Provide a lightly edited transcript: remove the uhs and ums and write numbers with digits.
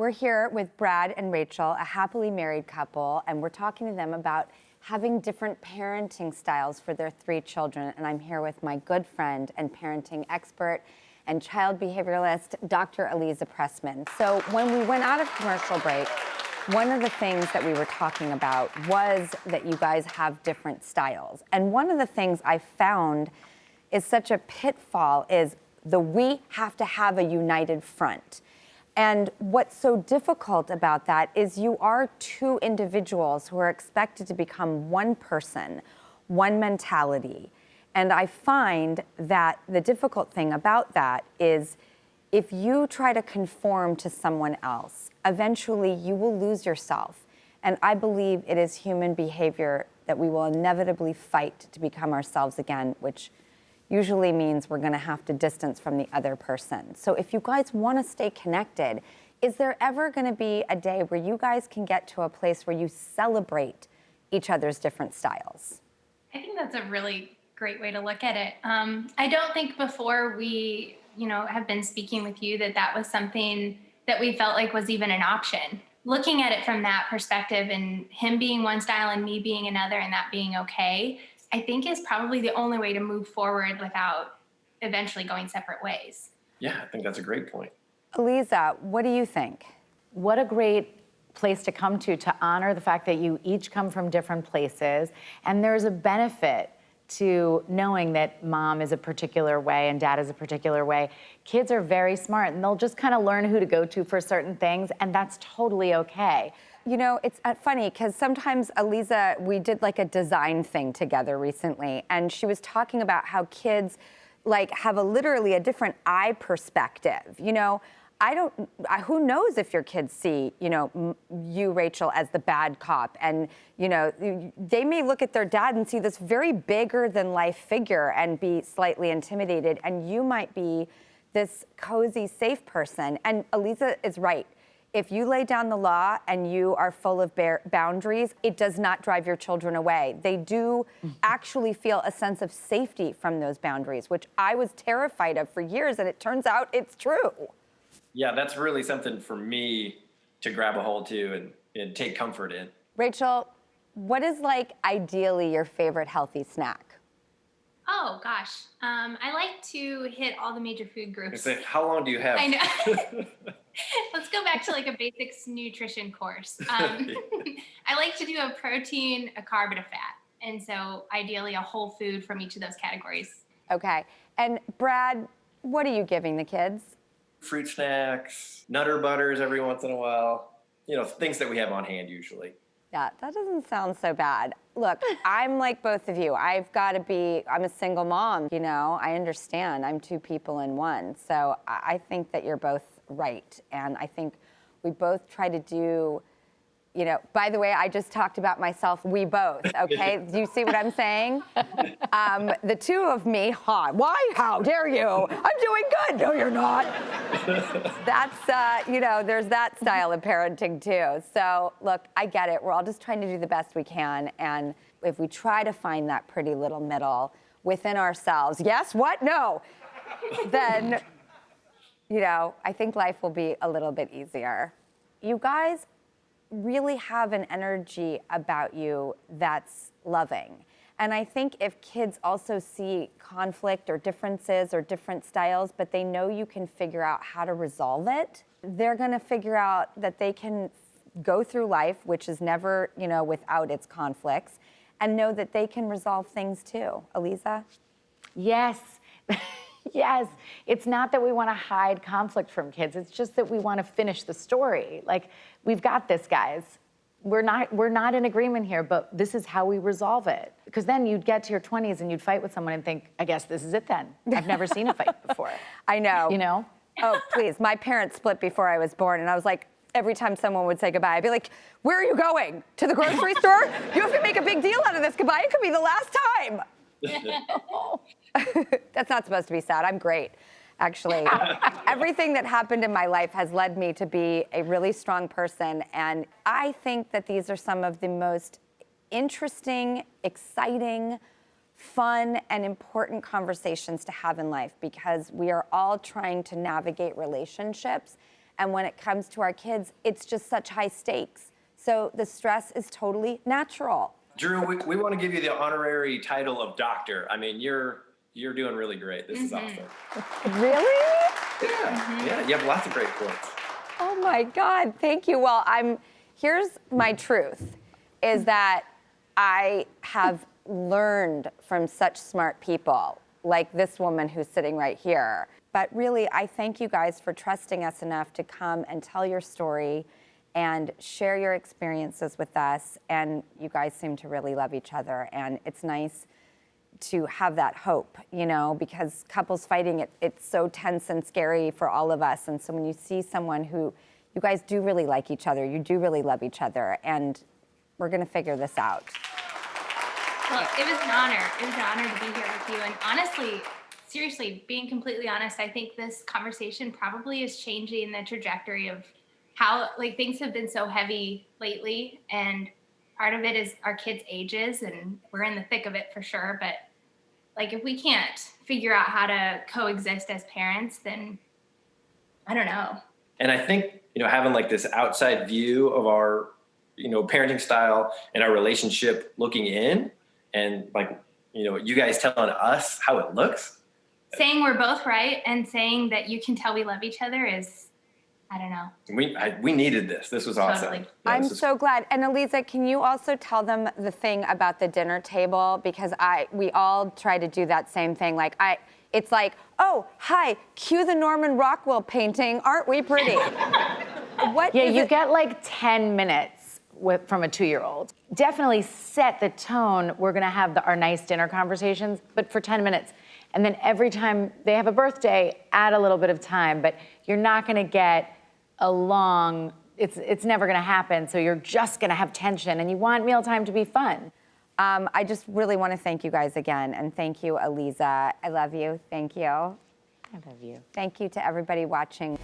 We're here with Brad and Rachel, a happily married couple, and we're talking to them about having different parenting styles for their 3 children. And I'm here with my good friend and parenting expert and child behavioralist, Dr. Aliza Pressman. So when we went out of commercial break, one of the things that we were talking about was that you guys have different styles. And one of the things I found is such a pitfall is we have to have a united front. And what's so difficult about that is you are 2 individuals who are expected to become one person, one mentality. And I find that the difficult thing about that is if you try to conform to someone else, eventually you will lose yourself. And I believe it is human behavior that we will inevitably fight to become ourselves again, which usually means we're gonna have to distance from the other person. So if you guys wanna stay connected, is there ever gonna be a day where you guys can get to a place where you celebrate each other's different styles? I think that's a really great way to look at it. I don't think before we, have been speaking with you that was something that we felt like was even an option. Looking at it from that perspective and him being one style and me being another and that being okay, I think is probably the only way to move forward without eventually going separate ways. Yeah, I think that's a great point. Aliza, what do you think? What a great place to come to honor the fact that you each come from different places, and there's a benefit to knowing that mom is a particular way and dad is a particular way. Kids are very smart and they'll just kind of learn who to go to for certain things, and that's totally okay. You know, it's funny because sometimes Aliza, we did like a design thing together recently, and she was talking about how kids like have literally a different eye perspective. Who knows if your kids see, you, Rachel, as the bad cop, and, they may look at their dad and see this very bigger than life figure and be slightly intimidated, and you might be this cozy, safe person. And Aliza is right. If you lay down the law and you are full of boundaries, it does not drive your children away. They do actually feel a sense of safety from those boundaries, which I was terrified of for years, and it turns out it's true. Yeah, that's really something for me to grab a hold to and take comfort in. Rachel, what is ideally your favorite healthy snack? Oh gosh, I like to hit all the major food groups. Say, how long do you have? I know. Let's go back to a basics nutrition course. I like to do a protein, a carb, and a fat. And so ideally a whole food from each of those categories. Okay. And Brad, what are you giving the kids? Fruit snacks, Nutter Butters every once in a while. Things that we have on hand usually. Yeah, that doesn't sound so bad. Look, I'm like both of you. I'm a single mom, I understand. I'm 2 people in one. So I think that you're both right. And I think we both try to do, by the way, I just talked about myself, we both, okay? Do you see what I'm saying? The 2 of me, why? How dare you? I'm doing good. No, you're not. That's, there's that style of parenting too. So look, I get it. We're all just trying to do the best we can. And if we try to find that pretty little middle within ourselves, yes, what? No. Then, I think life will be a little bit easier. You guys really have an energy about you that's loving. And I think if kids also see conflict or differences or different styles, but they know you can figure out how to resolve it, they're gonna figure out that they can go through life, which is never, without its conflicts, and know that they can resolve things too. Aliza? Yes. Yes, it's not that we want to hide conflict from kids. It's just that we want to finish the story. We've got this, guys. We're not in agreement here, but this is how we resolve it. Because then you'd get to your 20s and you'd fight with someone and think, I guess this is it then. I've never seen a fight before. I know. Oh, please. My parents split before I was born, and I was like, every time someone would say goodbye, I'd be like, where are you going? To the grocery store? You have to make a big deal out of this goodbye. It could be the last time. That's not supposed to be sad. I'm great, actually. Everything that happened in my life has led me to be a really strong person. And I think that these are some of the most interesting, exciting, fun, and important conversations to have in life, because we are all trying to navigate relationships And when it comes to our kids, it's just such high stakes. So the stress is totally natural. Drew, we want to give you the honorary title of doctor. I mean, you're doing really great. This is awesome. Really? Yeah, you have lots of great points. Oh my God, thank you. Well, here's my truth, is that I have learned from such smart people, like this woman who's sitting right here. But really, I thank you guys for trusting us enough to come and tell your story and share your experiences with us. And you guys seem to really love each other. And it's nice to have that hope, you know, because couples fighting, it's so tense and scary for all of us. And so when you see someone who, you guys do really like each other, you do really love each other, and we're gonna figure this out. Well, it was an honor. It was an honor to be here with you. And honestly, seriously, being completely honest, I think this conversation probably is changing the trajectory of how, like, things have been so heavy lately. And part of it is our kids' ages, and we're in the thick of it for sure. But like, if we can't figure out how to coexist as parents, then I don't know. And I think, you know, having like this outside view of our, you know, parenting style and our relationship looking in, and like, you know, you guys telling us how it looks. Saying we're both right and saying that you can tell we love each other is, I don't know. We needed this. This was awesome. Totally. Yeah, I'm this is- so glad. And Aliza, can you also tell them the thing about the dinner table? Because we all try to do that same thing. Like it's like, oh, hi, cue the Norman Rockwell painting. Aren't we pretty? What? Yeah, is you it? get like 10 minutes from a 2-year-old. Definitely set the tone. We're gonna have our nice dinner conversations, but for 10 minutes. And then every time they have a birthday, add a little bit of time, but you're not gonna get a long, it's never gonna happen, so you're just gonna have tension, and you want mealtime to be fun. I just really want to thank you guys again, and thank you, Aliza. I love you. Thank you. I love you. Thank you to everybody watching.